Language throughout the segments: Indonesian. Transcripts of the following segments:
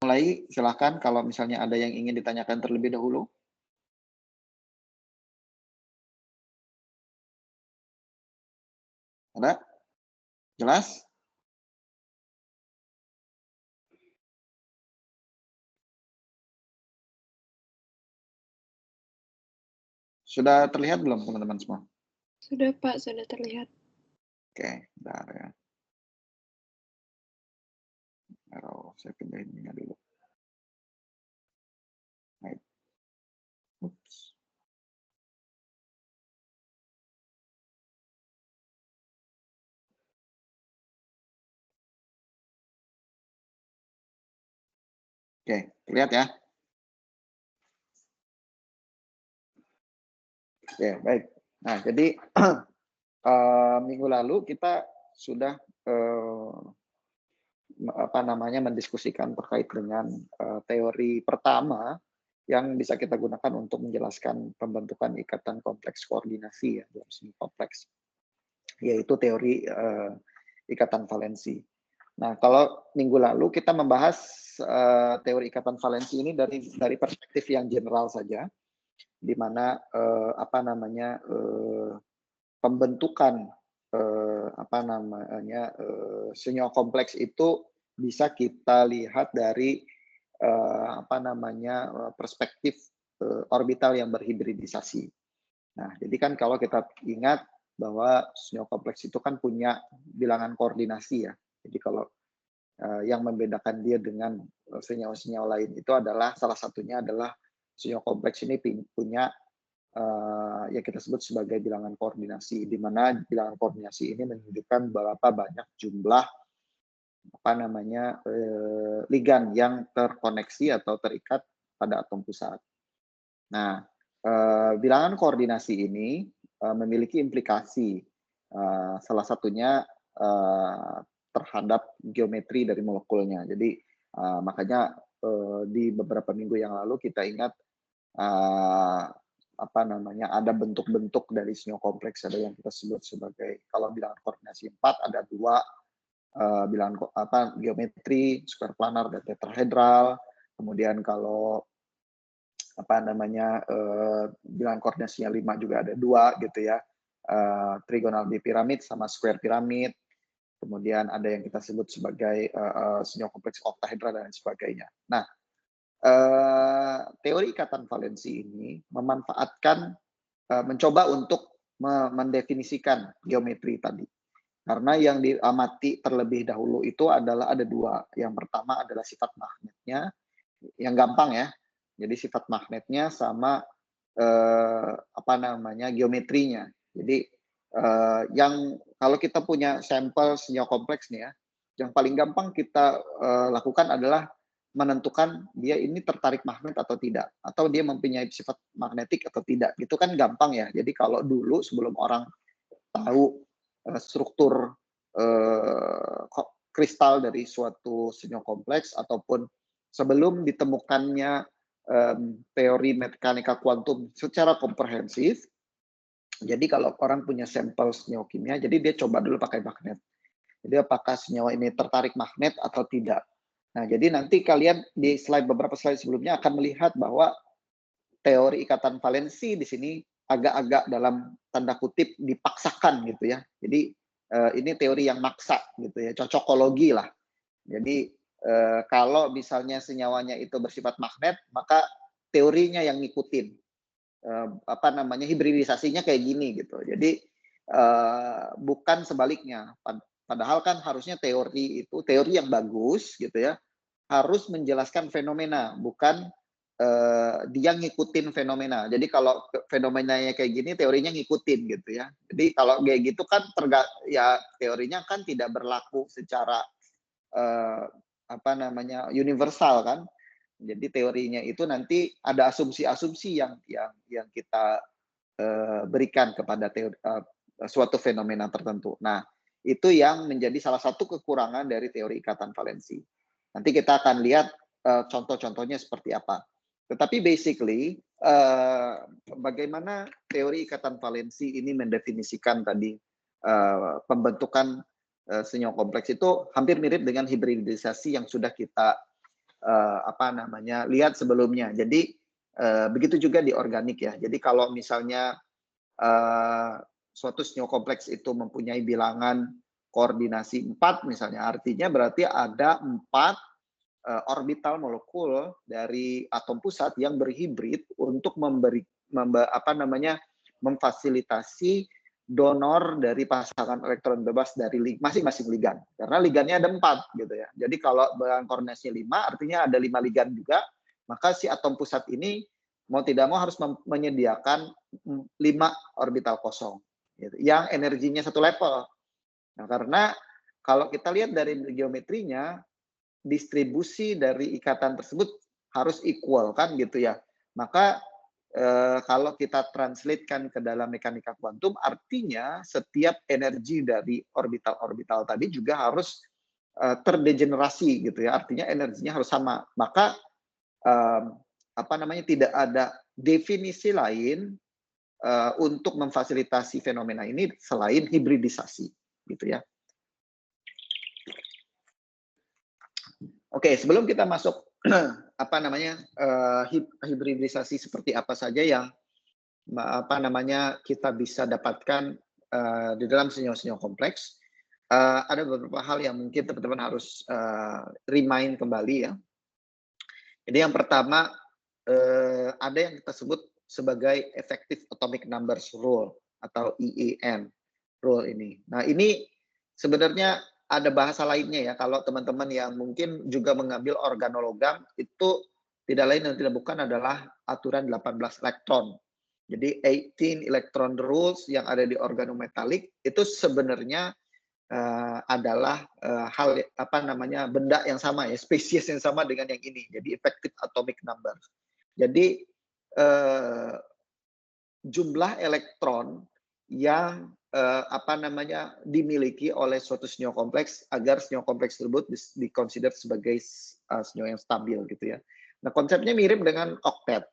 mulai, silahkan kalau misalnya ada yang ingin ditanyakan terlebih dahulu. Ada? Jelas? Sudah terlihat belum teman-teman semua? Sudah Pak, sudah terlihat. Oke, bentar ya. Saya pindahin ini dulu. Baik. Ups. Oke, terlihat ya? Oke, baik. Nah, jadi minggu lalu kita sudah mendiskusikan terkait dengan teori pertama yang bisa kita gunakan untuk menjelaskan pembentukan ikatan kompleks koordinasi ya dalam seni kompleks, yaitu teori ikatan valensi. Nah, kalau minggu lalu kita membahas teori ikatan valensi ini dari perspektif yang general saja, di mana pembentukan senyawa kompleks itu bisa kita lihat dari perspektif orbital yang berhibridisasi. Nah, jadi kan kalau kita ingat bahwa senyawa kompleks itu kan punya bilangan koordinasi ya. Jadi kalau yang membedakan dia dengan senyawa-senyawa lain itu adalah salah satunya adalah senyawa kompleks ini punya yang kita sebut sebagai bilangan koordinasi, di mana bilangan koordinasi ini menunjukkan berapa banyak jumlah ligan yang terkoneksi atau terikat pada atom pusat. Nah, bilangan koordinasi ini memiliki implikasi, salah satunya terhadap geometri dari molekulnya. Jadi makanya di beberapa minggu yang lalu kita ingat ada bentuk-bentuk dari senyawa kompleks, ada yang kita sebut sebagai, kalau bilangan koordinasi 4 ada 2 bilangan geometri, square planar dan tetrahedral. Kemudian kalau bilangan koordinasinya 5 juga ada 2 gitu ya. Trigonal bipiramid sama square piramid. Kemudian ada yang kita sebut sebagai senyawa kompleks oktahedra dan sebagainya. Nah, teori ikatan valensi ini memanfaatkan mencoba untuk mendefinisikan geometri tadi. Karena yang diamati terlebih dahulu itu adalah ada 2. Yang pertama adalah sifat magnetnya, yang gampang ya. Jadi sifat magnetnya sama geometrinya. Jadi yang kalau kita punya sampel senyawa kompleks nih ya, yang paling gampang kita lakukan adalah menentukan dia ini tertarik magnet atau tidak, atau dia mempunyai sifat magnetik atau tidak. Itu kan gampang ya. Jadi kalau dulu sebelum orang tahu struktur kristal dari suatu senyawa kompleks ataupun sebelum ditemukannya teori mekanika kuantum secara komprehensif. Jadi kalau orang punya sampel senyawa kimia, jadi dia coba dulu pakai magnet. Jadi apakah senyawa ini tertarik magnet atau tidak. Nah, jadi nanti kalian di beberapa slide sebelumnya akan melihat bahwa teori ikatan valensi di sini agak-agak dalam tanda kutip dipaksakan gitu ya. Jadi ini teori yang maksa gitu ya, cocokologi lah. Jadi kalau misalnya senyawanya itu bersifat magnet, maka teorinya yang ngikutin. Hibridisasinya kayak gini gitu. Jadi bukan sebaliknya. Padahal kan harusnya teori itu teori yang bagus gitu ya, harus menjelaskan fenomena, bukan dia ngikutin fenomena. Jadi kalau fenomenanya kayak gini, teorinya ngikutin gitu ya. Jadi kalau kayak gitu kan teorinya kan tidak berlaku secara universal kan. Jadi teorinya itu nanti ada asumsi-asumsi yang kita berikan kepada suatu fenomena tertentu. Nah, itu yang menjadi salah satu kekurangan dari teori ikatan valensi. Nanti kita akan lihat contoh-contohnya seperti apa. Tetapi basically, bagaimana teori ikatan valensi ini mendefinisikan tadi pembentukan senyawa kompleks itu hampir mirip dengan hibridisasi yang sudah kita apa namanya, lihat sebelumnya. Jadi begitu juga di organik ya. Jadi kalau misalnya suatu senyawa kompleks itu mempunyai bilangan koordinasi 4 misalnya, artinya berarti ada 4 orbital molekul dari atom pusat yang berhibrid untuk apa namanya, memfasilitasi donor dari pasangan elektron bebas dari masing-masing ligan. Karena ligannya ada 4 gitu ya. Jadi kalau bilangan koordinasinya 5 artinya ada 5 ligan juga, maka si atom pusat ini mau tidak mau harus menyediakan 5 orbital kosong gitu, yang energinya satu level. Nah, karena kalau kita lihat dari geometrinya, distribusi dari ikatan tersebut harus equal kan gitu ya. Maka kalau kita translatekan ke dalam mekanika kuantum, artinya setiap energi dari orbital-orbital tadi juga harus terdegenerasi gitu ya. Artinya energinya harus sama. Maka apa namanya, tidak ada definisi lain untuk memfasilitasi fenomena ini selain hibridisasi gitu ya. Oke, sebelum kita masuk apa namanya, hibridisasi seperti apa saja yang apa namanya, kita bisa dapatkan di dalam senyawa-senyawa kompleks, ada beberapa hal yang mungkin teman-teman harus remind kembali ya. Jadi yang pertama, ada yang kita sebut sebagai Effective Atomic Numbers Rule atau EAN rule ini. Nah, ini sebenarnya ada bahasa lainnya ya, kalau teman-teman yang mungkin juga mengambil organologam, itu tidak lain dan tidak bukan adalah aturan 18 elektron. Jadi 18 electron rules yang ada di organometalik itu sebenarnya adalah hal apa namanya, benda yang sama ya, spesies yang sama dengan yang ini. Jadi effective atomic number. Jadi jumlah elektron yang apa namanya, dimiliki oleh suatu senyawa kompleks agar senyawa kompleks tersebut dikonsider sebagai senyawa yang stabil gitu ya. Nah, konsepnya mirip dengan oktet.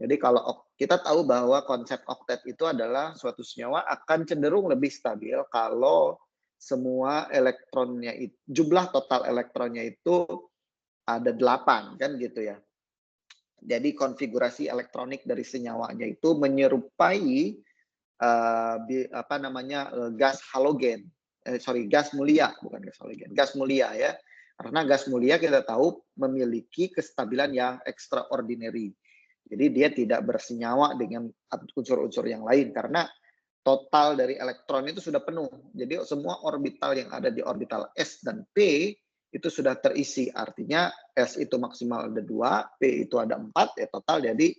Jadi kalau kita tahu bahwa konsep oktet itu adalah suatu senyawa akan cenderung lebih stabil kalau semua elektronnya itu, jumlah total elektronnya itu ada 8 kan gitu ya. Jadi konfigurasi elektronik dari senyawanya itu menyerupai apa namanya, gas halogen, gas mulia, bukan gas halogen, gas mulia ya. Karena gas mulia kita tahu memiliki kestabilan yang extraordinary. Jadi dia tidak bersenyawa dengan unsur-unsur yang lain karena total dari elektron itu sudah penuh. Jadi semua orbital yang ada di orbital S dan P itu sudah terisi. Artinya S itu maksimal ada 2, P itu ada 4, ya total jadi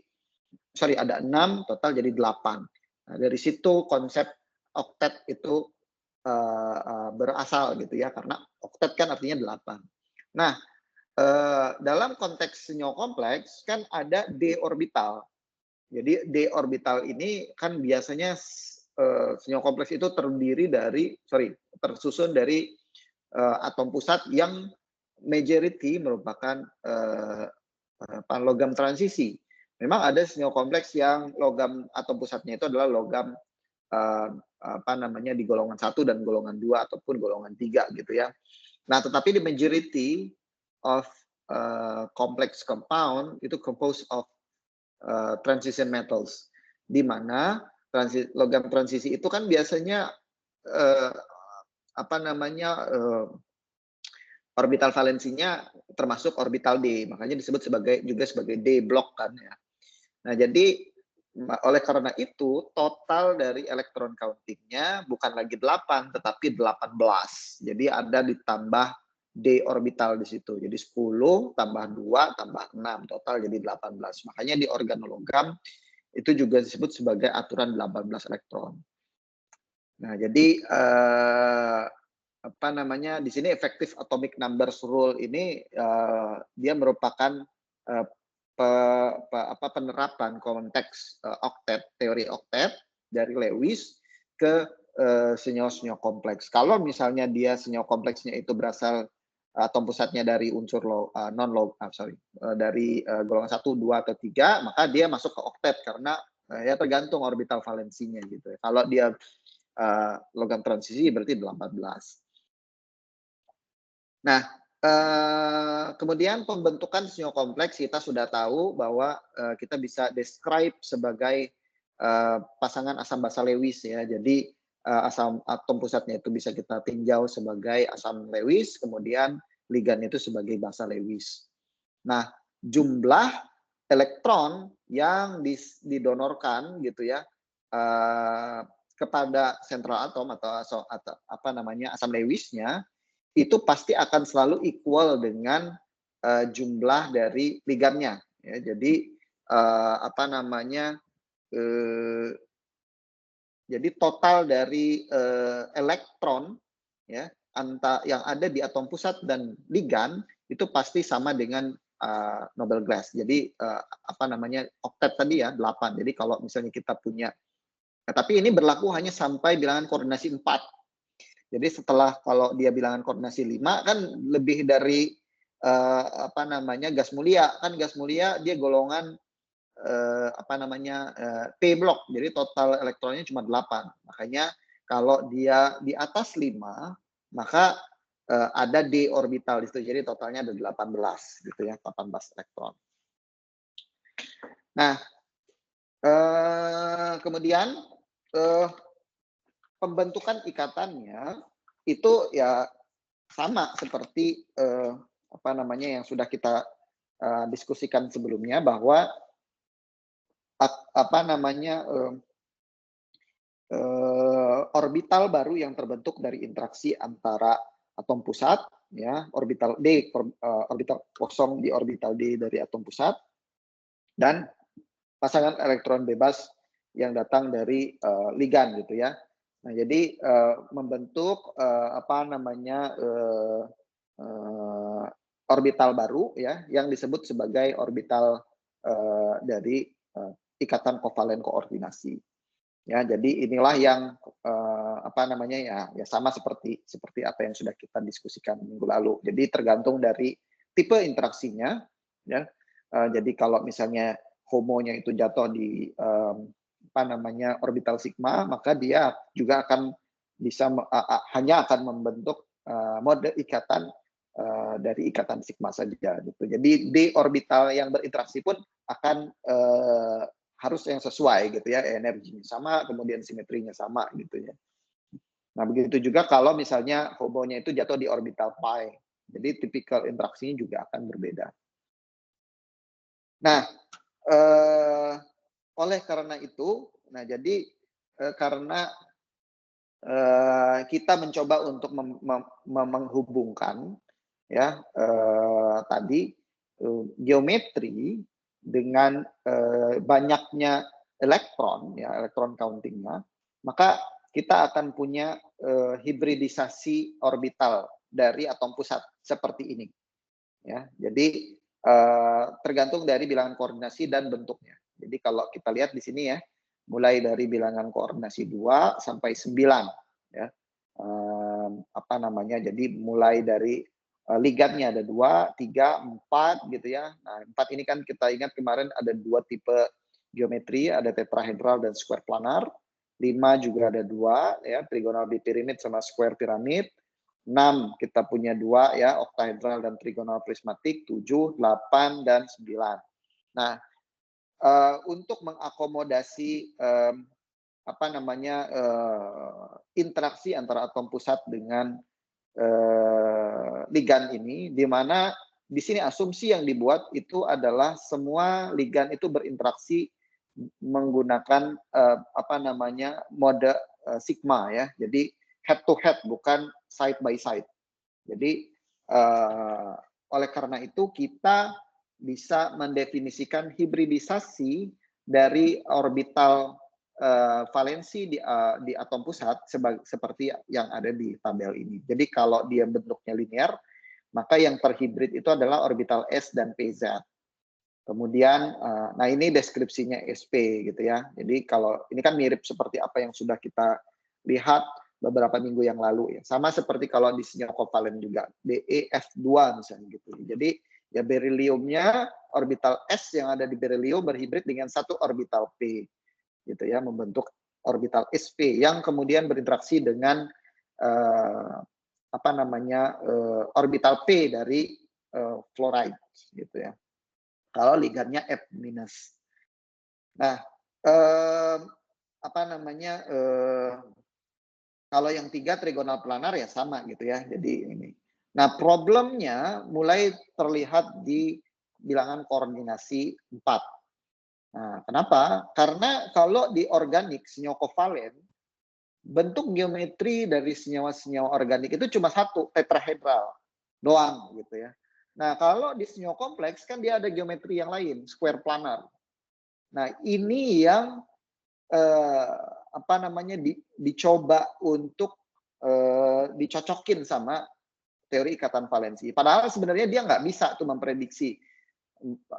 ada 6, total jadi 8. Nah, dari situ konsep oktet itu berasal gitu ya, karena oktet kan artinya 8. Nah, dalam konteks senyawa kompleks kan ada d orbital. Jadi d orbital ini kan biasanya senyawa kompleks itu tersusun dari atom pusat yang majority merupakan logam transisi. Memang ada senyawa kompleks yang logam atom pusatnya itu adalah logam apa namanya, di golongan 1 dan golongan 2 ataupun golongan 3 gitu ya. Nah, tetapi di majority of complex compound itu composed of transition metals, di mana logam transisi itu kan biasanya apa namanya, orbital valensinya termasuk orbital D, makanya disebut juga sebagai D block kan ya. Nah, jadi oleh karena itu total dari elektron counting-nya bukan lagi 8 tetapi 18. Jadi ada ditambah D orbital di situ. Jadi 10 tambah 2 tambah 6 total jadi 18. Makanya di organologam itu juga disebut sebagai aturan 18 elektron. Nah, jadi apa namanya, di sini effective atomic numbers rule ini dia merupakan penerapan konteks oktet, teori oktet dari Lewis ke senyawa-senyawa kompleks. Kalau misalnya dia senyawa kompleksnya itu berasal atom pusatnya dari unsur dari golongan 1, 2 atau 3, maka dia masuk ke oktet karena ya tergantung orbital valensinya gitu ya. Kalau dia logam transisi berarti 18. Nah, Kemudian pembentukan sinyal kompleks kita sudah tahu bahwa, kita bisa describe sebagai, pasangan asam basa Lewis ya. Jadi, asam atom pusatnya itu bisa kita tinjau sebagai asam Lewis, kemudian ligan itu sebagai basa Lewis. Nah, jumlah elektron yang didonorkan gitu ya, kepada sentral atom atau apa namanya, asam Lewisnya, itu pasti akan selalu equal dengan, jumlah dari ligannya ya. Jadi, apa namanya, eee, jadi total dari, elektron ya, yang ada di atom pusat dan ligan itu pasti sama dengan, Nobel gas. Jadi, apa namanya, oktet tadi ya 8. Jadi kalau misalnya kita punya, tapi ini berlaku hanya sampai bilangan koordinasi 4. Jadi setelah kalau dia bilangan koordinasi 5 kan lebih dari, apa namanya, gas mulia. Kan gas mulia dia golongan, apa namanya, P blok. Jadi total elektronnya cuma 8. Makanya kalau dia di atas 5, maka, ada d orbital di situ. Jadi totalnya ada 18 gitu ya, 18 elektron. Nah, kemudian, eee, pembentukan ikatannya itu ya sama seperti, apa namanya, yang sudah kita, diskusikan sebelumnya bahwa apa namanya, orbital baru yang terbentuk dari interaksi antara atom pusat ya, orbital D, orbital kosong di orbital D dari atom pusat, dan pasangan elektron bebas yang datang dari, ligan gitu ya. Nah jadi, membentuk, apa namanya, eee, orbital baru ya, yang disebut sebagai orbital, dari, ikatan kovalen koordinasi. Ya, jadi inilah yang, apa namanya, ya sama seperti seperti apa yang sudah kita diskusikan minggu lalu. Jadi tergantung dari tipe interaksinya, ya. Jadi kalau misalnya HOMO-nya itu jatuh di, apa namanya, orbital sigma, maka dia juga akan bisa hanya akan membentuk, mode ikatan, dari ikatan sigma saja gitu. Jadi d orbital yang berinteraksi pun akan, harus yang sesuai gitu ya, energinya sama, kemudian simetrinya sama gitu ya. Nah, begitu juga kalau misalnya HOMO-nya itu jatuh di orbital pi. Jadi tipikal interaksinya juga akan berbeda. Nah, eee, oleh karena itu, nah jadi, karena, kita mencoba untuk menghubungkan ya, tadi, geometri dengan, banyaknya elektron ya, elektron counting-nya, maka kita akan punya, hibridisasi orbital dari atom pusat seperti ini ya. Jadi, tergantung dari bilangan koordinasi dan bentuknya. Jadi kalau kita lihat di sini ya, mulai dari bilangan koordinasi 2 sampai 9 ya. Apa namanya, jadi mulai dari, ligannya ada 2, 3, 4 gitu ya. Nah, 4 ini kan kita ingat kemarin ada 2 tipe geometri, ada tetrahedral dan square planar. 5 juga ada 2 ya, trigonal bipiramid sama square piramid. 6 kita punya 2 ya, oktahedral dan trigonal prismatik, 7, 8, dan 9. Nah, untuk mengakomodasi, apa namanya, interaksi antara atom pusat dengan, ligan ini, di mana di sini asumsi yang dibuat itu adalah semua ligan itu berinteraksi menggunakan, apa namanya, mode, sigma ya. Jadi head to head bukan side by side. Jadi, oleh karena itu kita bisa mendefinisikan hibridisasi dari orbital, valensi di atom pusat seperti yang ada di tabel ini. Jadi kalau dia bentuknya linear, maka yang terhibrid itu adalah orbital S dan PZ. Kemudian, nah ini deskripsinya SP gitu ya. Jadi kalau ini kan mirip seperti apa yang sudah kita lihat beberapa minggu yang lalu ya. Sama seperti kalau di sinyal kovalen juga, BeF2 misalnya gitu. Jadi ya beriliumnya orbital S yang ada di berilium berhibrid dengan satu orbital P gitu ya, membentuk orbital SP yang kemudian berinteraksi dengan, apa namanya orbital P dari fluoride gitu ya. Kalau ligannya F minus. Nah, apa namanya kalau yang 3 trigonal planar ya sama gitu ya. Jadi ini. Nah, problemnya mulai terlihat di bilangan koordinasi 4. Nah, kenapa? Karena kalau di organik senyawa kovalen, bentuk geometri dari senyawa-senyawa organik itu cuma satu, tetrahedral doang gitu ya. Nah, kalau di senyawa kompleks kan dia ada geometri yang lain, square planar. Nah, ini yang apa namanya dicoba untuk dicocokin sama teori ikatan valensi. Padahal sebenarnya dia nggak bisa tuh memprediksi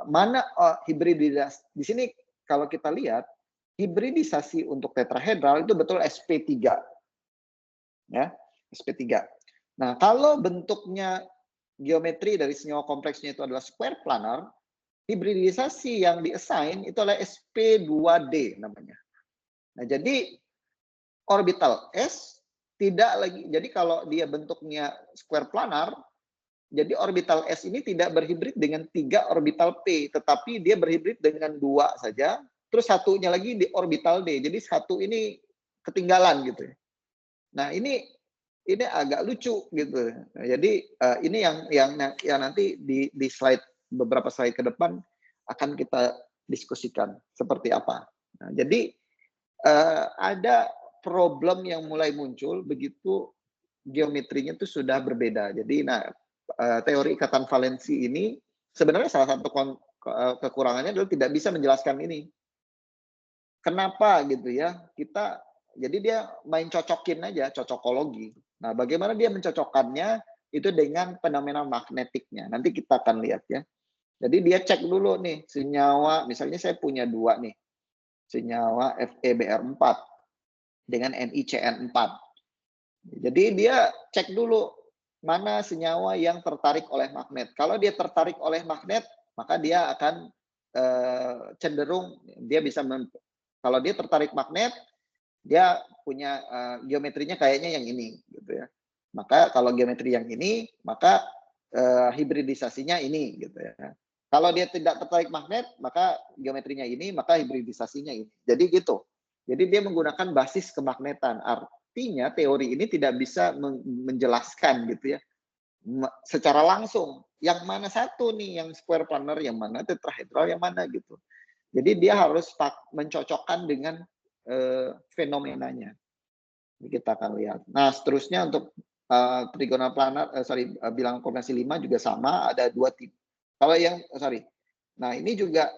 mana hibridisasi. Di sini kalau kita lihat hibridisasi untuk tetrahedral itu betul sp3. Ya, sp3. Nah, kalau bentuknya geometri dari senyawa kompleksnya itu adalah square planar, hibridisasi yang diassign itu adalah sp2d namanya. Nah, jadi orbital S tidak lagi, jadi kalau dia bentuknya square planar, jadi orbital S ini tidak berhibrid dengan 3 orbital P, tetapi dia berhibrid dengan 2 saja, terus satunya lagi di orbital D. Jadi satu ini ketinggalan gitu. Nah, ini agak lucu gitu. Nah, jadi ini yang nanti di slide beberapa slide ke depan akan kita diskusikan seperti apa. Nah, jadi ada problem yang mulai muncul begitu geometrinya itu sudah berbeda. Jadi, nah teori ikatan valensi ini sebenarnya salah satu kekurangannya adalah tidak bisa menjelaskan ini. Kenapa gitu ya? Jadi dia main cocokin aja, cocokologi. Nah, bagaimana dia mencocokkannya itu dengan fenomena magnetiknya. Nanti kita akan lihat ya. Jadi dia cek dulu nih senyawa, misalnya saya punya 2 nih. Senyawa FeBr4 dengan NiCN4. Jadi dia cek dulu mana senyawa yang tertarik oleh magnet. Kalau dia tertarik oleh magnet, maka dia akan cenderung dia bisa kalau dia tertarik magnet, dia punya geometrinya kayaknya yang ini gitu ya. Maka kalau geometri yang ini, maka hibridisasinya ini gitu ya. Kalau dia tidak tertarik magnet, maka geometrinya ini, maka hibridisasinya ini. Jadi gitu. Jadi dia menggunakan basis kemagnetan. Artinya teori ini tidak bisa menjelaskan gitu ya secara langsung yang mana satu nih yang square planar, yang mana tetrahedral, yang mana gitu. Jadi dia harus mencocokkan dengan fenomenanya. Ini kita akan lihat. Nah, seterusnya untuk trigonal planar, bilangan koordinasi 5 juga sama, ada 2 tipe. Kalau yang nah ini juga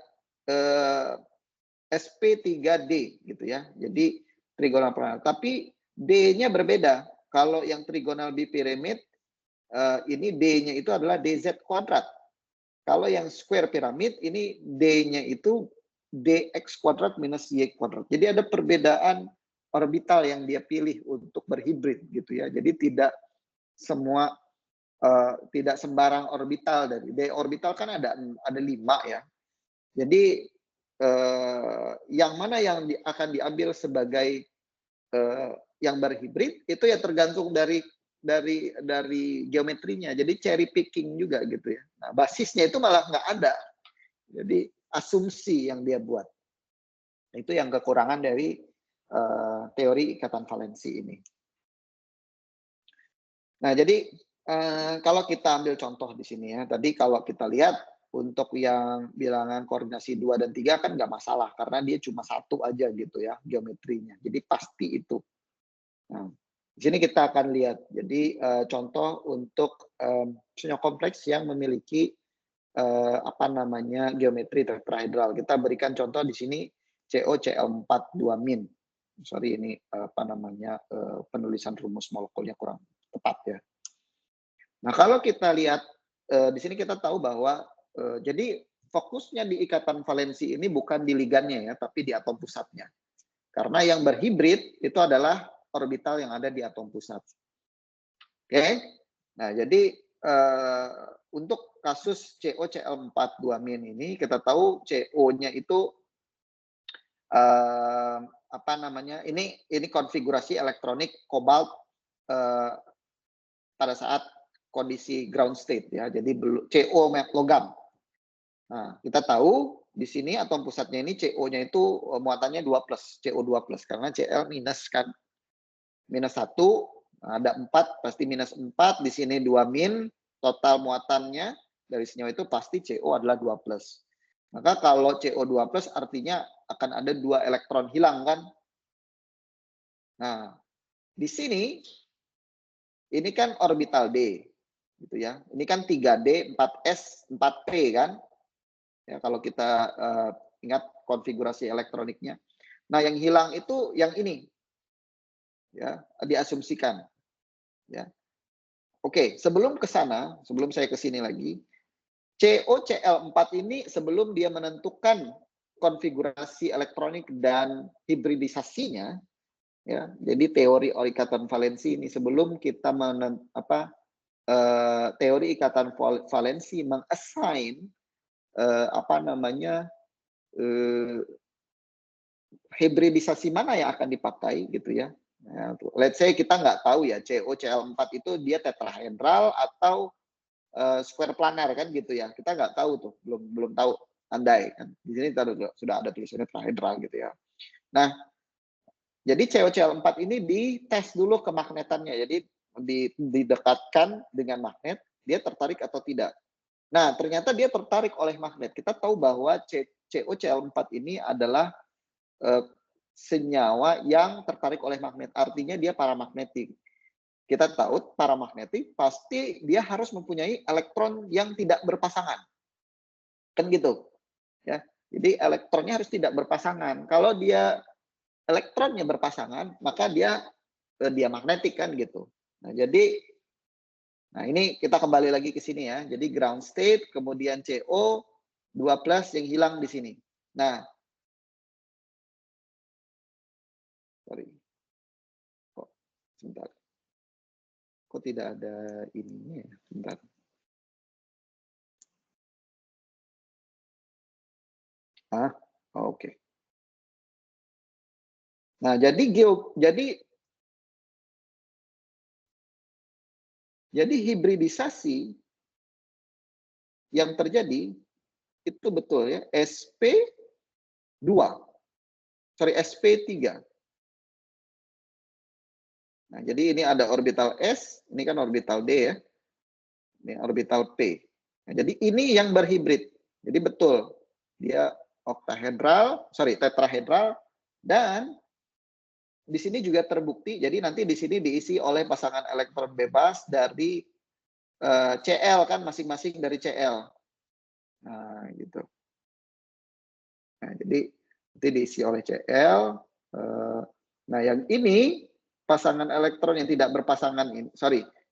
SP3D gitu ya. Jadi trigonal planar. Tapi D-nya berbeda. Kalau yang trigonal bipiramid ini D-nya itu adalah DZ kuadrat. Kalau yang square pyramid ini D-nya itu DX kuadrat minus Y kuadrat. Jadi ada perbedaan orbital yang dia pilih untuk berhibrid gitu ya. Jadi tidak semua tidak sembarang orbital dari D orbital kan ada 5 ya. Jadi yang mana yang akan diambil sebagai yang berhibrid itu ya tergantung dari geometrinya. Jadi cherry picking juga gitu ya. Nah, basisnya itu malah nggak ada. Jadi asumsi yang dia buat. Itu yang kekurangan dari teori ikatan valensi ini. Nah, jadi kalau kita ambil contoh di sini ya, tadi kalau kita lihat untuk yang bilangan koordinasi 2 dan 3 kan nggak masalah, karena dia cuma satu aja gitu ya geometrinya. Jadi pasti itu. Nah, di sini kita akan lihat. Jadi contoh untuk senyawa kompleks yang memiliki apa namanya geometri tetrahedral. Kita berikan contoh di sini COCl4 2-. Sorry ini apa namanya penulisan rumus molekulnya kurang tepat ya. Nah, kalau kita lihat di sini kita tahu bahwa jadi fokusnya di ikatan valensi ini bukan di ligannya ya, tapi di atom pusatnya. Karena yang berhibrid itu adalah orbital yang ada di atom pusat. Oke. Nah, jadi untuk kasus COCl4 2- ini kita tahu CO-nya itu apa namanya? Ini konfigurasi elektronik kobalt pada saat kondisi ground state ya. Jadi CO logam. Nah, kita tahu di sini atom pusatnya ini CO-nya itu muatannya 2+, CO2+, karena Cl minus kan. Minus 1, ada 4, pasti minus 4, di sini 2 min, total muatannya dari senyawa itu pasti CO adalah 2+. Maka kalau CO2+ artinya akan ada 2 elektron hilang kan. Nah, di sini ini kan orbital D gitu ya. Ini kan 3D, 4S, 4P kan. Ya, kalau kita ingat konfigurasi elektroniknya. Nah, yang hilang itu yang ini. Ya, diasumsikan. Ya. Oke, sebelum ke sana, sebelum saya ke sini lagi, COCl4 ini sebelum dia menentukan konfigurasi elektronik dan hibridisasinya, ya. Jadi teori ikatan valensi ini sebelum kita teori ikatan valensi mengassign hibridisasi mana yang akan dipakai gitu ya. Nah, let's say kita nggak tahu ya COCl4 itu dia tetrahedral atau square planar kan gitu ya. Kita nggak tahu tuh, belum tahu, andai kan. Di sini sudah ada tulisannya tetrahedral gitu ya. Nah, jadi COCl4 ini dites dulu kemagnetannya. Jadi didekatkan dengan magnet, dia tertarik atau tidak. Nah, ternyata dia tertarik oleh magnet. Kita tahu bahwa COCl4 ini adalah senyawa yang tertarik oleh magnet. Artinya dia paramagnetik. Kita tahu paramagnetik pasti dia harus mempunyai elektron yang tidak berpasangan. Kan gitu. Ya. Jadi elektronnya harus tidak berpasangan. Kalau dia elektronnya berpasangan, maka dia magnetik kan gitu. Nah, ini kita kembali lagi ke sini ya. Jadi ground state, kemudian CO 2+ yang hilang di sini. Nah, sorry. Kok sebentar. Kok tidak ada ininya ya? Sebentar. Oke. Nah, jadi hibridisasi yang terjadi itu betul ya, sp3. Nah, jadi ini ada orbital S, ini kan orbital D ya. Ini orbital P. Nah, jadi ini yang berhibrid. Jadi betul, dia tetrahedral, dan di sini juga terbukti, jadi nanti di sini diisi oleh pasangan elektron bebas dari Cl kan, masing-masing dari Cl. Nah, gitu. Nah, jadi nanti diisi oleh Cl. Nah, yang ini pasangan elektron yang tidak berpasangan ini,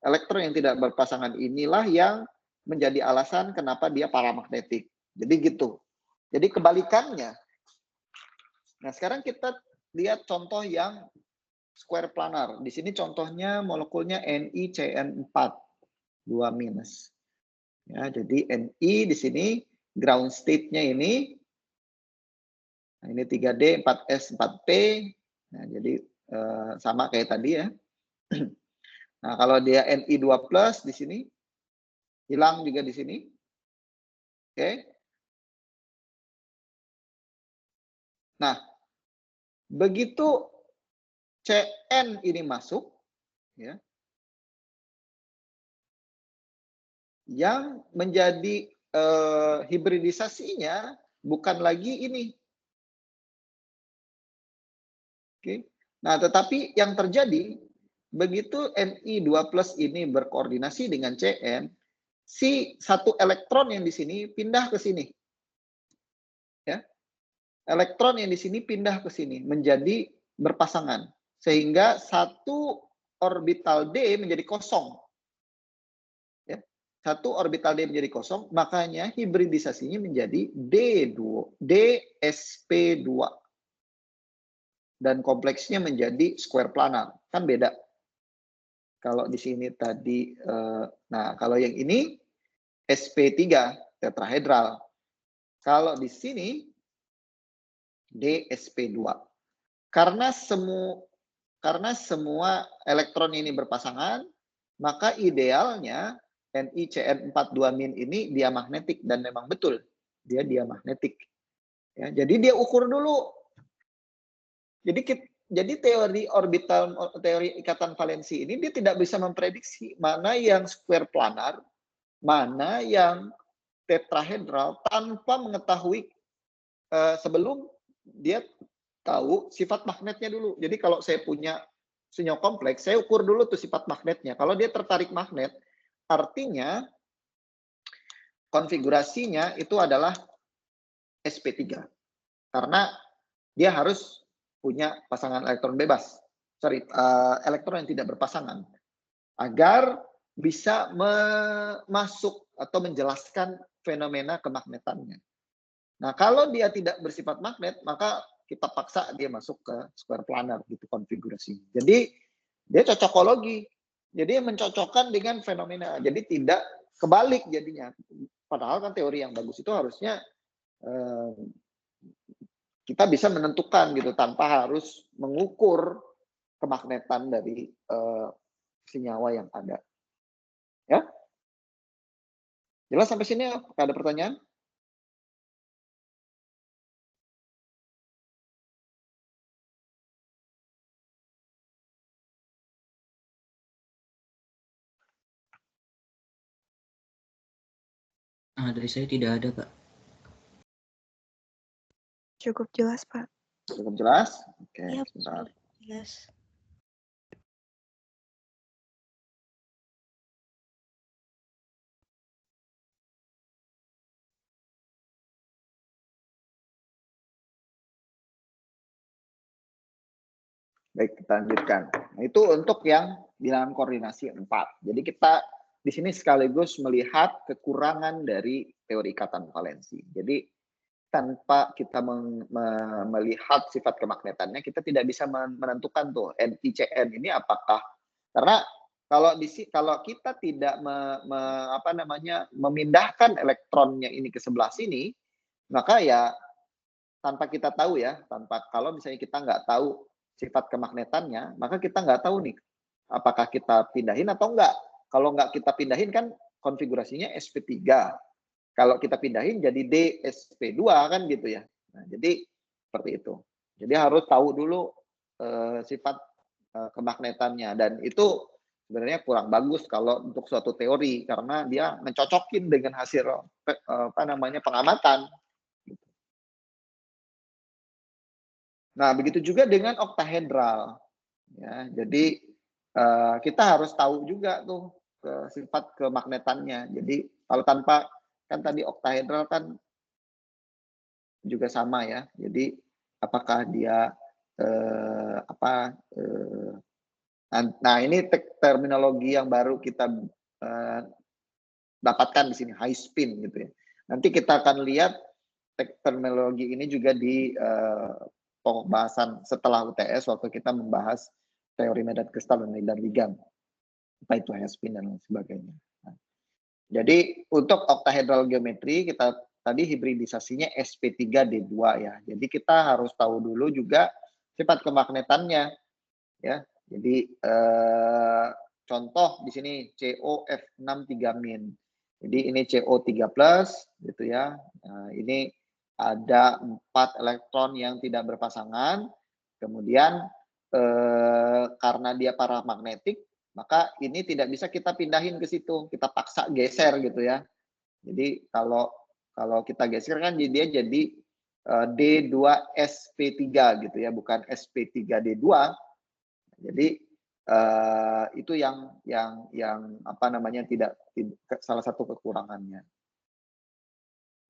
elektron yang tidak berpasangan inilah yang menjadi alasan kenapa dia paramagnetik. Jadi gitu. Jadi kebalikannya. Nah, sekarang kita lihat contoh yang square planar. Di sini contohnya molekulnya NiCN4 2-. Ya, jadi Ni di sini ground state-nya ini. Nah, ini 3D, 4S, 4P. Nah, jadi sama kayak tadi ya. Nah, kalau dia Ni2+ di sini, hilang juga di sini. Oke. Nah, begitu Cn ini masuk, ya, yang menjadi hibridisasinya bukan lagi ini. Oke. Nah, tetapi yang terjadi begitu Ni2+ ini berkoordinasi dengan Cn, si satu elektron yang di sini pindah ke sini. Ya. Elektron yang di sini pindah ke sini menjadi berpasangan, sehingga satu orbital D menjadi kosong. Ya. Satu orbital D menjadi kosong, makanya hibridisasinya menjadi DsP2. Dan kompleksnya menjadi square planar. Kan beda. Kalau di sini tadi, nah kalau yang ini sp3 tetrahedral. Kalau di sini dsp2. Karena semua elektron ini berpasangan, maka idealnya NiCN42- ini diamagnetik, dan memang betul dia diamagnetik. Ya, jadi dia ukur dulu. Jadi teori ikatan valensi ini dia tidak bisa memprediksi mana yang square planar, mana yang tetrahedral tanpa mengetahui sebelum dia tahu sifat magnetnya dulu. Jadi kalau saya punya sinyal kompleks, saya ukur dulu tuh sifat magnetnya. Kalau dia tertarik magnet, artinya konfigurasinya itu adalah sp3. Karena dia harus punya pasangan elektron bebas. Elektron yang tidak berpasangan. Agar bisa masuk atau menjelaskan fenomena kemagnetannya. Nah, kalau dia tidak bersifat magnet, maka kita paksa dia masuk ke square planar gitu konfigurasi. Jadi dia cocokologi. Jadi mencocokkan dengan fenomena. Jadi tidak kebalik jadinya. Padahal kan teori yang bagus itu harusnya kita bisa menentukan gitu tanpa harus mengukur kemagnetan dari senyawa yang ada. Ya? Jelas sampai sini? Apakah ada pertanyaan? Dari saya tidak ada, Pak. Cukup jelas, Pak. Cukup jelas? Oke, Iya, sebentar. jelas. Baik, kita lanjutkan. Nah, itu untuk yang bilangan koordinasi 4. Jadi kita di sini sekaligus melihat kekurangan dari teori ikatan valensi. Jadi tanpa kita melihat sifat kemagnetannya, kita tidak bisa menentukan tuh NiCN ini apakah, karena kalau kita tidak memindahkan elektronnya ini ke sebelah sini, maka ya tanpa kita tahu ya, kalau misalnya kita nggak tahu sifat kemagnetannya, maka kita nggak tahu nih apakah kita pindahin atau enggak. Kalau nggak kita pindahin kan konfigurasinya sp3. Kalau kita pindahin jadi dsp2 kan gitu ya. Nah, jadi seperti itu. Jadi harus tahu dulu sifat kemagnetannya, dan itu sebenarnya kurang bagus kalau untuk suatu teori karena dia mencocokin dengan hasil pengamatan. Nah, begitu juga dengan oktahedral. Ya, jadi kita harus tahu juga tuh sifat kemagnetannya. Jadi kalau tanpa, kan tadi oktahedral kan juga sama ya. Jadi apakah dia nah ini terminologi yang baru kita dapatkan di sini, high spin gitu ya. Nanti kita akan lihat terminologi ini juga di pokok bahasan setelah UTS waktu kita membahas teori medan kristal dan ligand, apa itu high spin dan lain sebagainya. Nah, jadi untuk oktahedral geometri kita tadi hibridisasinya sp3d2 ya. Jadi kita harus tahu dulu juga sifat kemagnetannya ya. Jadi contoh di sini COF63-. Jadi ini CO3+ gitu ya. Nah, ini ada 4 elektron yang tidak berpasangan. Kemudian karena dia paramagnetik, maka ini tidak bisa kita pindahin ke situ. Kita paksa geser gitu ya. Jadi kalau kita geser kan dia jadi D2sp3 gitu ya, bukan sp3d2. Jadi itu yang apa namanya tidak salah satu kekurangannya.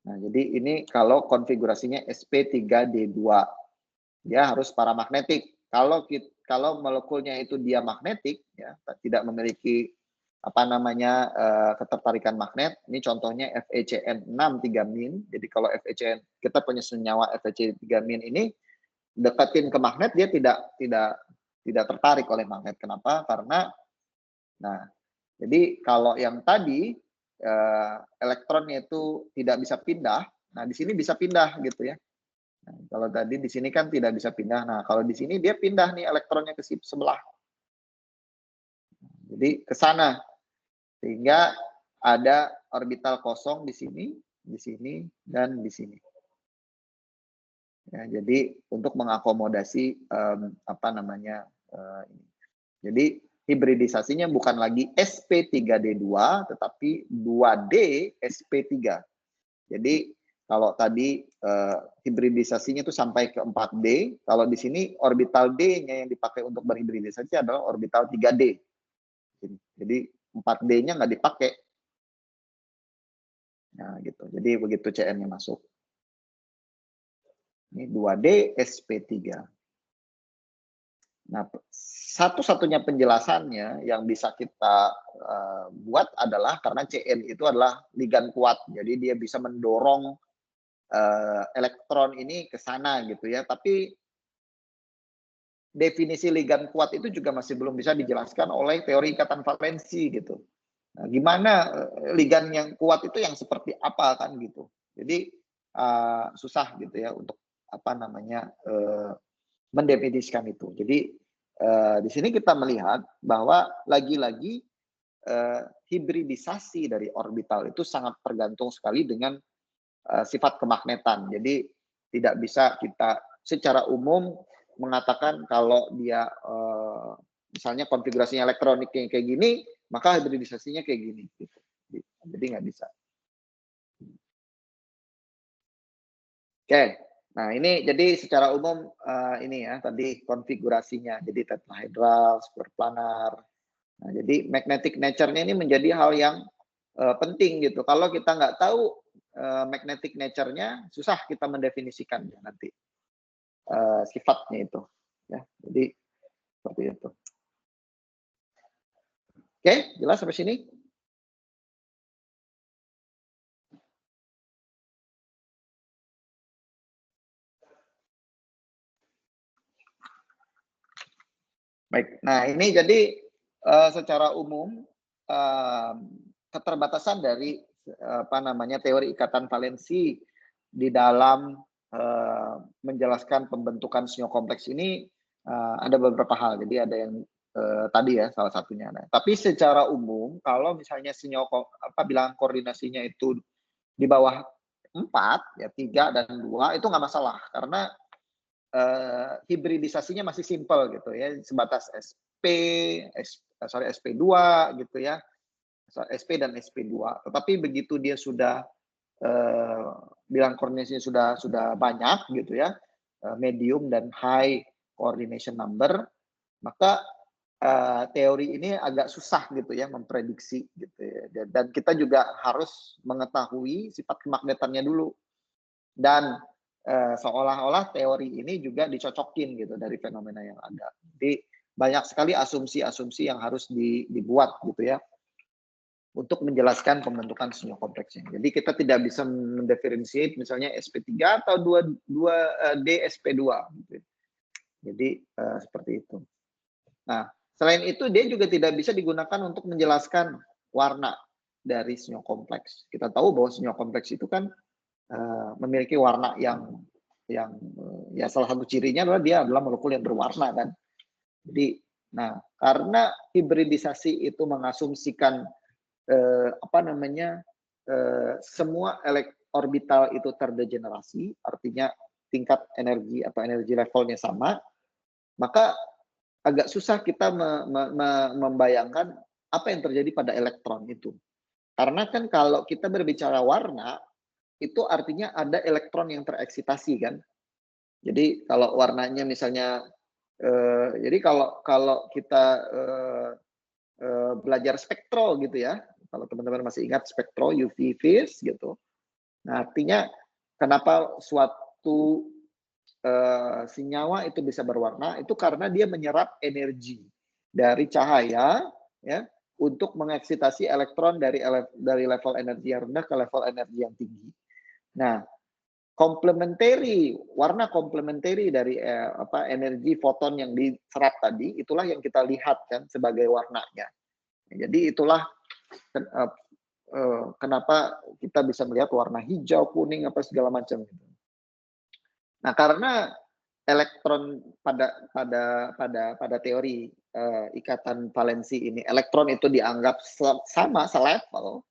Nah, jadi ini kalau konfigurasinya sp3d2, dia harus paramagnetik. Kalau molekulnya itu diamagnetik, ya tidak memiliki apa namanya ketertarikan magnet. Ini contohnya FeCN6 3-. Jadi kalau FeCN, kita punya senyawa FeCN3- ini deketin ke magnet, dia tidak tertarik oleh magnet. Kenapa? Karena nah, jadi kalau yang tadi elektronnya itu tidak bisa pindah, nah di sini bisa pindah gitu ya. Nah, kalau tadi di sini kan tidak bisa pindah. Nah, kalau di sini dia pindah nih elektronnya ke sebelah. Jadi ke sana sehingga ada orbital kosong di sini, dan di sini. Ya, jadi untuk mengakomodasi apa namanya ini. Jadi hibridisasinya bukan lagi sp3d2 tetapi 2d sp3. Jadi kalau tadi hibridisasinya itu sampai ke 4D, kalau di sini orbital D-nya yang dipakai untuk berhibridisasi adalah orbital 3D. Jadi 4D-nya nggak dipakai. Nah, gitu. Jadi begitu CN-nya masuk. Ini 2D SP3. Nah, satu-satunya penjelasannya yang bisa kita buat adalah karena CN itu adalah ligan kuat. Jadi dia bisa mendorong elektron ini ke sana gitu ya. Tapi definisi ligan kuat itu juga masih belum bisa dijelaskan oleh teori ikatan valensi gitu. Nah, gimana ligan yang kuat itu yang seperti apa kan gitu. Jadi susah gitu ya untuk apa namanya mendefinisikan itu. Jadi di sini kita melihat bahwa lagi-lagi hibridisasi dari orbital itu sangat tergantung sekali dengan sifat kemagnetan. Jadi tidak bisa kita secara umum mengatakan kalau dia misalnya konfigurasinya elektroniknya kayak gini, maka hibridisasinya kayak gini. Gitu. Jadi nggak bisa. Oke, nah ini jadi secara umum ini ya tadi konfigurasinya. Jadi tetrahedral, square planar. Nah, jadi magnetic nature-nya ini menjadi hal yang penting gitu. Kalau kita nggak tahu magnetic nature-nya, susah kita mendefinisikannya nanti sifatnya itu. Ya, jadi seperti itu. Oke, jelas sampai sini? Baik, nah ini jadi secara umum keterbatasan dari apa namanya teori ikatan valensi di dalam menjelaskan pembentukan sinyal kompleks ini ada beberapa hal. Jadi ada yang tadi ya salah satunya. Nah, tapi secara umum kalau misalnya sinyal bilangan koordinasinya itu di bawah 4 ya 3 dan 2 itu nggak masalah karena hibridisasinya masih simpel gitu ya, sebatas SP2 gitu ya, SP dan SP2. Tetapi begitu dia sudah bilangan koordinasinya sudah banyak gitu ya, medium dan high coordination number, maka teori ini agak susah gitu ya memprediksi gitu ya. Dan kita juga harus mengetahui sifat kemagnetannya dulu. Dan seolah-olah teori ini juga dicocokin gitu dari fenomena yang ada. Jadi banyak sekali asumsi-asumsi yang harus dibuat gitu ya untuk menjelaskan pembentukan sinyal kompleksnya. Jadi kita tidak bisa mendiferensiate misalnya SP3 atau 2D SP2 gitu. Jadi seperti itu. Nah, selain itu dia juga tidak bisa digunakan untuk menjelaskan warna dari sinyal kompleks. Kita tahu bahwa sinyal kompleks itu kan memiliki warna yang ya salah satu cirinya adalah dia adalah molekul yang berwarna kan. Jadi, nah karena hibridisasi itu mengasumsikan apa namanya semua orbital itu terdegenerasi, artinya tingkat energi atau energi levelnya sama, maka agak susah kita membayangkan apa yang terjadi pada elektron itu. Karena kan kalau kita berbicara warna, itu artinya ada elektron yang tereksitasi kan. Jadi kalau warnanya misalnya, jadi kalau kita belajar spektro gitu ya, kalau teman-teman masih ingat spektro UV vis gitu. Nah artinya kenapa suatu senyawa itu bisa berwarna, itu karena dia menyerap energi dari cahaya ya untuk mengeksitasi elektron dari level energi yang rendah ke level energi yang tinggi. Nah, warna komplementari dari energi foton yang diserap tadi, itulah yang kita lihat kan sebagai warnanya. Jadi itulah kenapa kita bisa melihat warna hijau, kuning, apa segala macam. Nah, karena elektron pada teori ikatan valensi ini, elektron itu dianggap sama, selevel,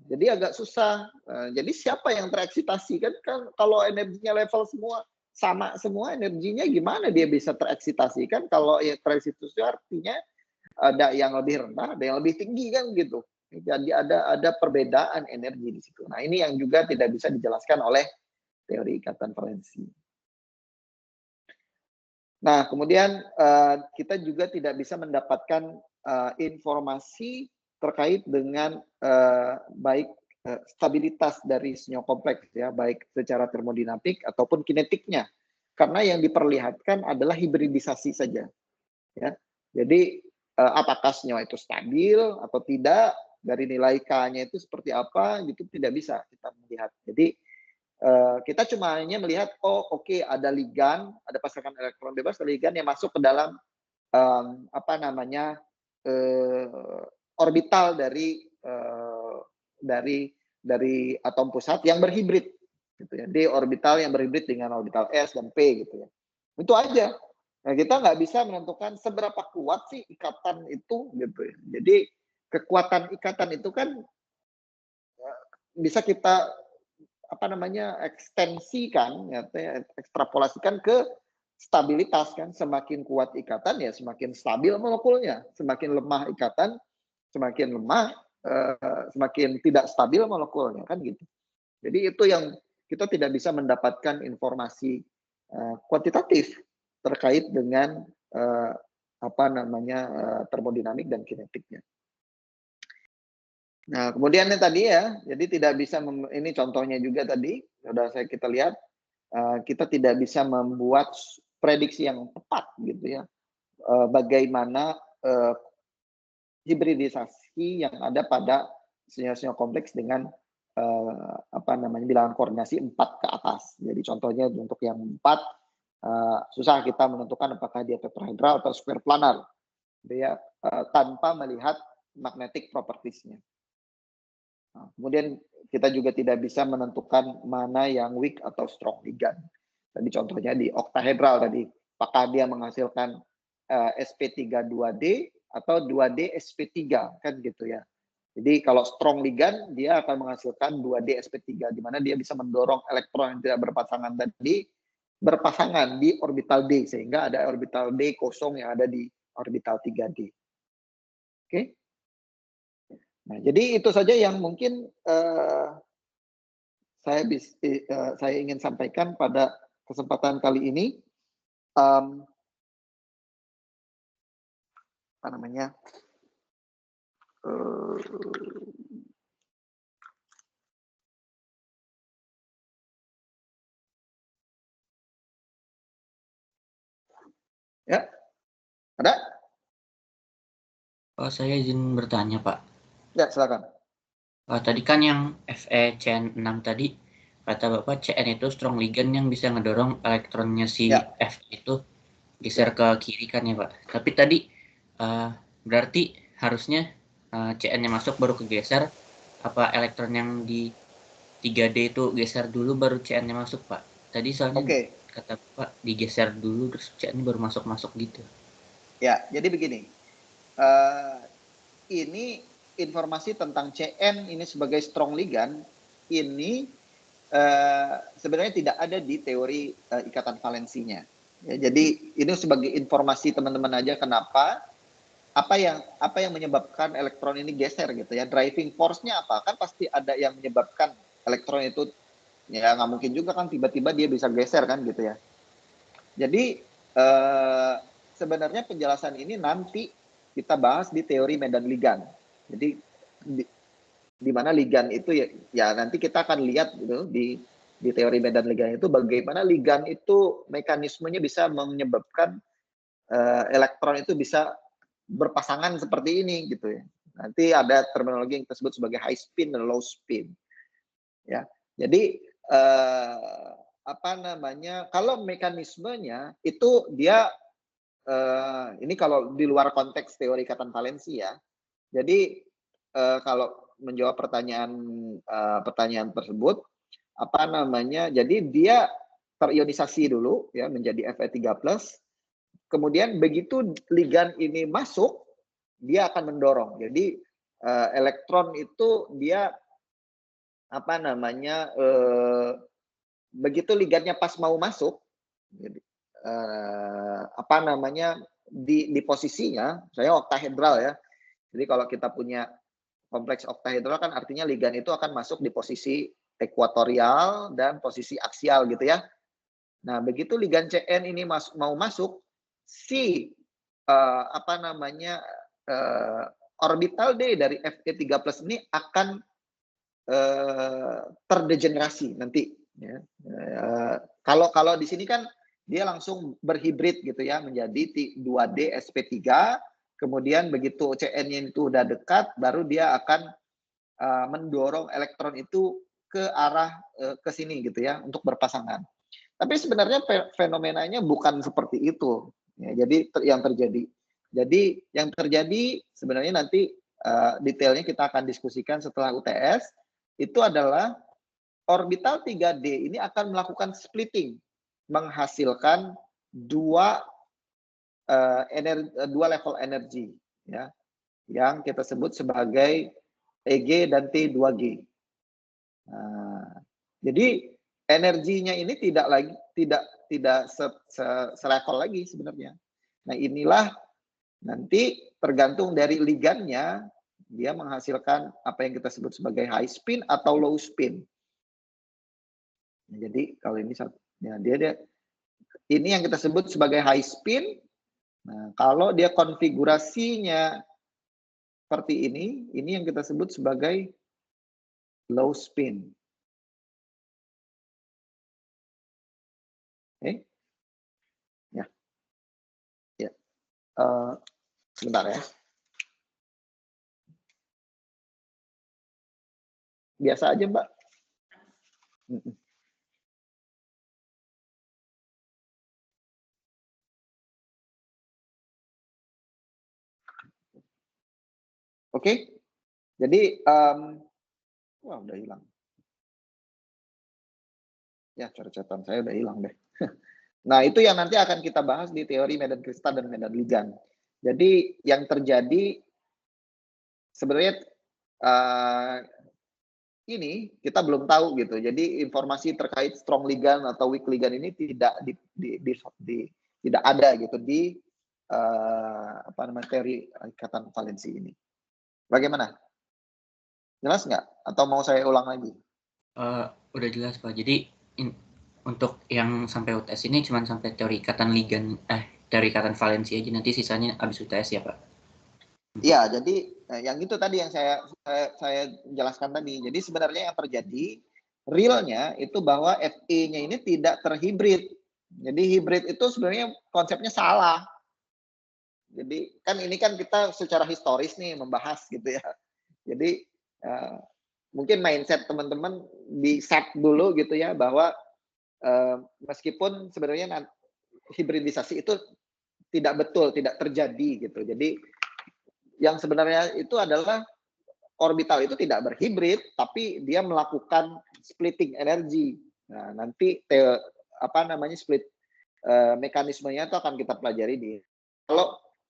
jadi agak susah. Jadi siapa yang tereksitasi kan kalau energinya level semua, sama semua energinya, gimana dia bisa tereksitasi kan? Kalau ya tereksitasi artinya ada yang lebih rendah, ada yang lebih tinggi kan gitu. Jadi ada perbedaan energi di situ. Nah, ini yang juga tidak bisa dijelaskan oleh teori ikatan valensi. Nah, kemudian kita juga tidak bisa mendapatkan informasi terkait dengan baik stabilitas dari senyawa kompleks ya, baik secara termodinamik ataupun kinetiknya. Karena yang diperlihatkan adalah hibridisasi saja ya. Jadi apakah senyawa itu stabil atau tidak, dari nilai K-nya itu seperti apa gitu tidak bisa kita melihat. Jadi kita cuma hanya melihat, oh oke, ada ligan, ada pasangan elektron bebas, ada ligan yang masuk ke dalam apa namanya orbital dari atom pusat yang berhibrid, gitu ya. Di orbital yang berhibrid dengan orbital S dan P gitu ya. Itu aja. Nah, kita nggak bisa menentukan seberapa kuat sih ikatan itu gitu ya. Jadi kekuatan ikatan itu kan bisa kita apa namanya ekstensikan, ya, ekstrapolasikan ke stabilitas kan. Semakin kuat ikatan ya semakin stabil molekulnya, semakin lemah ikatan semakin lemah, semakin tidak stabil molekulnya kan gitu. Jadi itu yang kita tidak bisa mendapatkan informasi kuantitatif terkait dengan apa namanya termodinamik dan kinetiknya. Nah, kemudian tadi ya, jadi tidak bisa ini contohnya juga tadi sudah kita lihat, kita tidak bisa membuat prediksi yang tepat gitu ya, bagaimana hibridisasi yang ada pada senyawa-senyawa kompleks dengan apa namanya bilangan koordinasi 4 ke atas. Jadi contohnya untuk yang 4 susah kita menentukan apakah dia tetrahedral atau square planar, gitu ya, tanpa melihat magnetic properties-nya. Nah, kemudian kita juga tidak bisa menentukan mana yang weak atau strong ligand. Tadi contohnya di octahedral tadi, apakah dia menghasilkan sp3 2D atau 2D sp3 kan gitu ya. Jadi kalau strong ligand dia akan menghasilkan 2D sp3 di mana dia bisa mendorong elektron yang tidak berpasangan tadi berpasangan di orbital D sehingga ada orbital D kosong yang ada di orbital 3D. Oke. Nah, jadi itu saja yang mungkin saya ingin sampaikan pada kesempatan kali ini. Apa namanya? Ya, ada? Oh, saya izin bertanya, Pak. Ya, silakan. Tadi kan yang FeCN6 tadi, kata Bapak Cn itu strong ligand yang bisa ngedorong elektronnya si Ya. F itu geser ke kiri kan ya, Pak. Tapi tadi berarti harusnya Cn-nya masuk baru kegeser, apa elektron yang di 3D itu geser dulu baru Cn-nya masuk, Pak? Tadi soalnya kata Bapak digeser dulu terus Cn-nya baru masuk gitu. Ya, jadi begini. Ini informasi tentang Cn ini sebagai strong ligand ini sebenarnya tidak ada di teori ikatan valensinya. Ya, jadi ini sebagai informasi teman-teman aja kenapa apa yang menyebabkan elektron ini geser gitu ya. Driving force-nya apa? Kan pasti ada yang menyebabkan elektron itu ya nggak mungkin juga kan tiba-tiba dia bisa geser kan gitu ya. Jadi sebenarnya penjelasan ini nanti kita bahas di teori medan ligan. Jadi di mana ligan itu ya nanti kita akan lihat gitu di teori medan ligan itu bagaimana ligan itu mekanismenya bisa menyebabkan elektron itu bisa berpasangan seperti ini gitu ya. Nanti ada terminologi yang disebut sebagai high spin dan low spin. Ya. Jadi apa namanya? Kalau mekanismenya itu dia ini kalau di luar konteks teori ikatan valensi ya. Jadi kalau menjawab pertanyaan tersebut apa namanya? Jadi dia terionisasi dulu ya menjadi Fe3+. Kemudian begitu ligan ini masuk, dia akan mendorong. Jadi elektron itu dia apa namanya begitu ligannya pas mau masuk, jadi, apa namanya di posisinya, saya oktahedral ya. Jadi kalau kita punya kompleks oktahedral kan artinya ligan itu akan masuk di posisi ekuatorial dan posisi aksial gitu ya. Nah, begitu ligan CN ini mau masuk, si apa namanya orbital D dari Fe3+ ini akan terdegenerasi nanti. Ya. Kalau di sini kan dia langsung berhibrid gitu ya menjadi 2D sp3. Kemudian begitu CN-nya itu udah dekat, baru dia akan mendorong elektron itu ke arah ke sini gitu ya untuk berpasangan. Tapi sebenarnya fenomenanya bukan seperti itu. Ya, jadi yang terjadi. Jadi yang terjadi sebenarnya nanti detailnya kita akan diskusikan setelah UTS. Itu adalah orbital 3D ini akan melakukan splitting, menghasilkan dua level energi, ya, yang kita sebut sebagai EG dan T2G. Nah, jadi energinya ini tidak selevel lagi sebenarnya. Nah, inilah nanti tergantung dari ligannya, dia menghasilkan apa yang kita sebut sebagai high spin atau low spin. Jadi kalau ini ya, dia ini yang kita sebut sebagai high spin. Nah, kalau dia konfigurasinya seperti ini yang kita sebut sebagai low spin. Oke. Ya. Ya. Sebentar ya. Biasa aja, Mbak. Oke. Jadi wah udah hilang. Ya, catatan saya udah hilang deh. Nah, itu yang nanti akan kita bahas di teori medan kristal dan medan ligan. Jadi yang terjadi sebenarnya ini kita belum tahu gitu. Jadi informasi terkait strong ligan atau weak ligan ini tidak tidak ada gitu di apa namanya teori ikatan valensi ini. Bagaimana? Jelas nggak? Atau mau saya ulang lagi? Udah jelas Pak. Jadi untuk yang sampai UTS ini cuma sampai teori ikatan ligan, teori ikatan valensi aja, nanti sisanya habis UTS ya Pak? Iya, jadi yang itu tadi yang saya jelaskan tadi. Jadi sebenarnya yang terjadi realnya itu bahwa Fe-nya ini tidak terhibrid. Jadi hibrid itu sebenarnya konsepnya salah. Jadi kan ini kan kita secara historis nih membahas gitu ya. Jadi mungkin mindset teman-teman di set dulu gitu ya bahwa meskipun sebenarnya hibridisasi itu tidak betul, tidak terjadi gitu. Jadi yang sebenarnya itu adalah orbital itu tidak berhibrid, tapi dia melakukan splitting energi. Nah, nanti apa namanya split mekanismenya itu akan kita pelajari di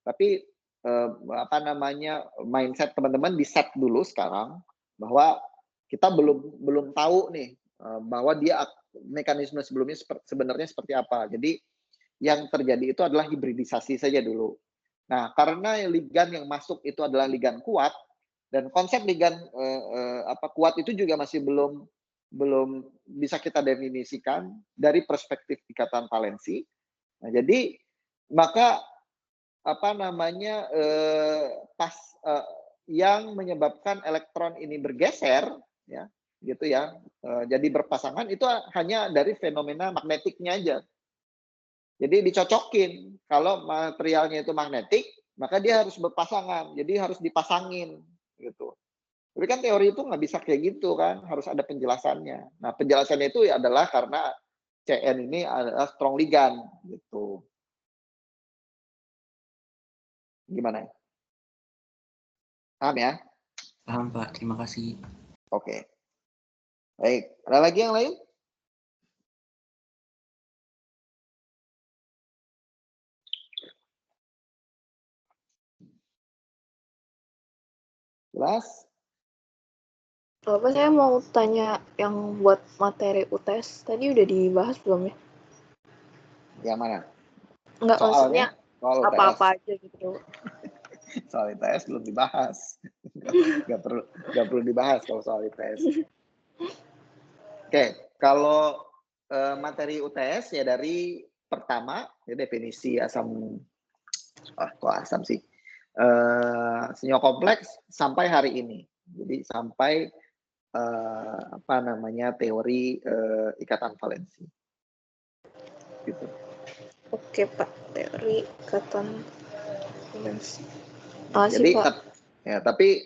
tapi apa namanya mindset teman-teman di set dulu sekarang bahwa kita belum tahu nih bahwa dia mekanisme sebelumnya sebenarnya seperti apa. Jadi yang terjadi itu adalah hibridisasi saja dulu. Nah, karena ligan yang masuk itu adalah ligan kuat dan konsep ligan kuat itu juga masih belum bisa kita definisikan dari perspektif ikatan valensi. Nah, jadi maka apa namanya yang menyebabkan elektron ini bergeser ya gitu ya jadi berpasangan itu hanya dari fenomena magnetiknya aja. Jadi dicocokin kalau materialnya itu magnetik maka dia harus berpasangan, jadi harus dipasangin gitu. Tapi kan teori itu nggak bisa kayak gitu kan, harus ada penjelasannya. Nah penjelasannya itu adalah karena CN ini adalah strong ligand gitu. Gimana? Paham ya? Paham Pak, terima kasih. Oke. Baik, ada lagi yang lain? Jelas? Bapak, saya mau tanya yang buat materi UTS tadi udah dibahas belum ya? Yang mana? Enggak, maksudnya Soalnya soal UTS. apa-apa aja gitu. Soal ITS belum dibahas. Nggak perlu dibahas kalau soal ITS. Oke, kalau materi UTS ya dari pertama ya definisi asam, kok asam sih, senyawa kompleks sampai hari ini. Jadi sampai apa namanya teori ikatan valensi. Gitu. Oke Pak, teori ikatan valensi. Jadi Pak. tapi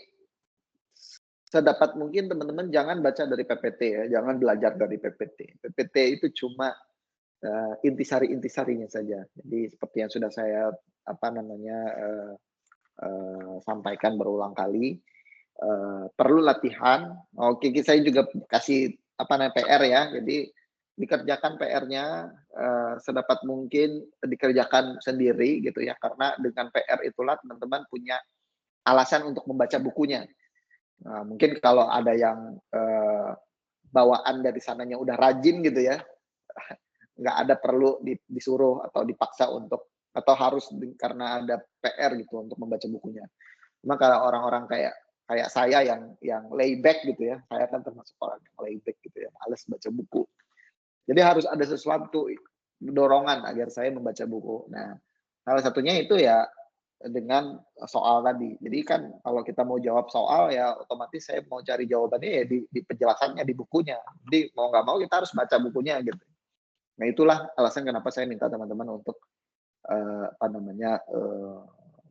sedapat mungkin teman-teman jangan baca dari PPT ya, jangan belajar dari PPT. PPT itu cuma intisari-intisarinya saja. Jadi seperti yang sudah saya sampaikan berulang kali, perlu latihan. Oke, saya juga kasih PR ya. Jadi dikerjakan PR-nya sedapat mungkin dikerjakan sendiri gitu ya, karena dengan PR itulah teman-teman punya alasan untuk membaca bukunya. Nah, mungkin kalau ada yang bawaan dari sananya udah rajin gitu ya, nggak ada perlu disuruh atau dipaksa untuk atau harus karena ada PR gitu untuk membaca bukunya. Cuma kalau orang-orang kayak saya yang layback gitu ya, saya kan termasuk orang yang layback gitu ya, males baca buku. Jadi harus ada sesuatu dorongan agar saya membaca buku. Nah, salah satunya itu ya dengan soal tadi. Jadi kan kalau kita mau jawab soal ya otomatis saya mau cari jawabannya ya di penjelasannya di bukunya. Jadi mau nggak mau kita harus baca bukunya gitu. Nah itulah alasan kenapa saya minta teman-teman untuk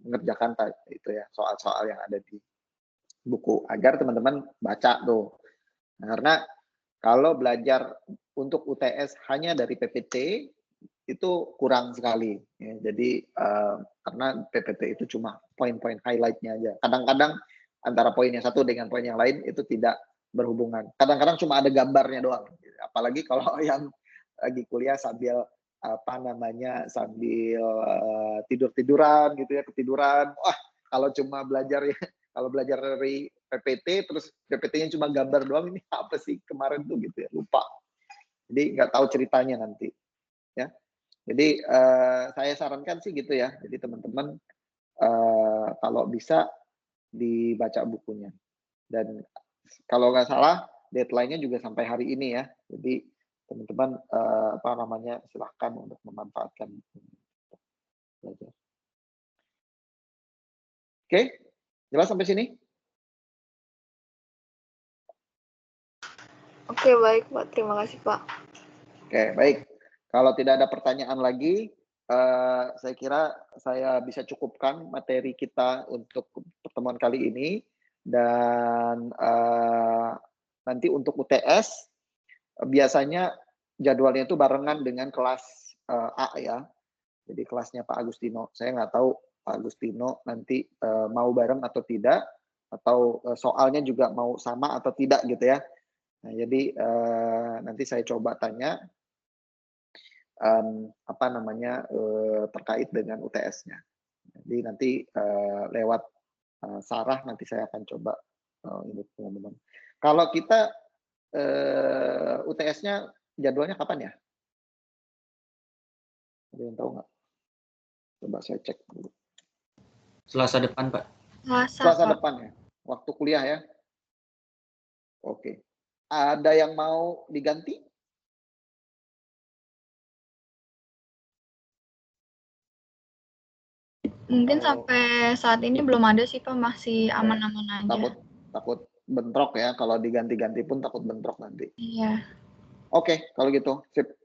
mengerjakan itu ya soal-soal yang ada di buku agar teman-teman baca tuh. Nah, karena kalau belajar untuk UTS hanya dari PPT itu kurang sekali ya. Jadi karena PPT itu cuma poin-poin highlight-nya aja. Kadang-kadang antara poin yang satu dengan poin yang lain itu tidak berhubungan. Kadang-kadang cuma ada gambarnya doang. Apalagi kalau yang lagi kuliah sambil sambil tidur-tiduran gitu ya, ketiduran. Wah, kalau cuma belajar ya, kalau belajar dari PPT terus PPT-nya cuma gambar doang, ini apa sih kemarin tuh gitu ya, lupa. Jadi nggak tahu ceritanya nanti ya. Jadi saya sarankan sih gitu ya. Jadi teman-teman kalau bisa dibaca bukunya. Dan kalau nggak salah deadline-nya juga sampai hari ini ya. Jadi teman-teman silahkan untuk memanfaatkan belajar. Oke, jelas sampai sini? Oke, baik Pak. Terima kasih Pak. Oke, baik. Kalau tidak ada pertanyaan lagi, saya kira saya bisa cukupkan materi kita untuk pertemuan kali ini. Dan nanti untuk UTS, biasanya jadwalnya itu barengan dengan kelas A ya. Jadi kelasnya Pak Agustino. Saya nggak tahu Pak Agustino nanti mau bareng atau tidak, atau soalnya juga mau sama atau tidak gitu ya. Nah, jadi nanti saya coba tanya terkait dengan UTS-nya. Jadi nanti lewat Sarah nanti saya akan coba ini teman-teman. Kalau kita UTS-nya jadwalnya kapan ya? Ada yang tahu nggak? Coba saya cek dulu. Selasa depan, Pak. Selasa depan ya, waktu kuliah ya. Oke. Ada yang mau diganti? Mungkin sampai saat ini belum ada sih Pak, masih aman-aman aja. Takut bentrok ya, kalau diganti-ganti pun takut bentrok nanti. Iya. Oke, kalau gitu, sip.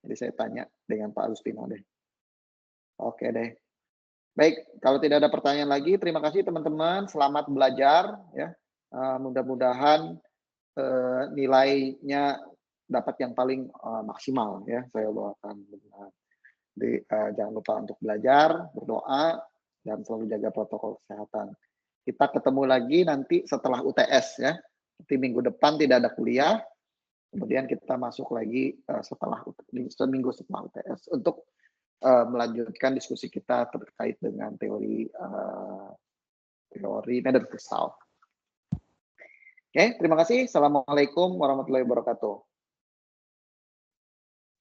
Jadi saya tanya dengan Pak Agustino deh. Oke deh. Baik, kalau tidak ada pertanyaan lagi, terima kasih teman-teman. Selamat belajar ya. Mudah-mudahan nilainya dapat yang paling maksimal ya. Saya doakan benar. Jadi jangan lupa untuk belajar, berdoa, dan selalu jaga protokol kesehatan. Kita ketemu lagi nanti setelah UTS ya. Nanti minggu depan tidak ada kuliah. Kemudian kita masuk lagi seminggu setelah UTS untuk melanjutkan diskusi kita terkait dengan teori medan kristal. Oke, terima kasih. Assalamualaikum warahmatullahi wabarakatuh.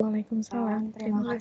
Waalaikumsalam. Terima kasih.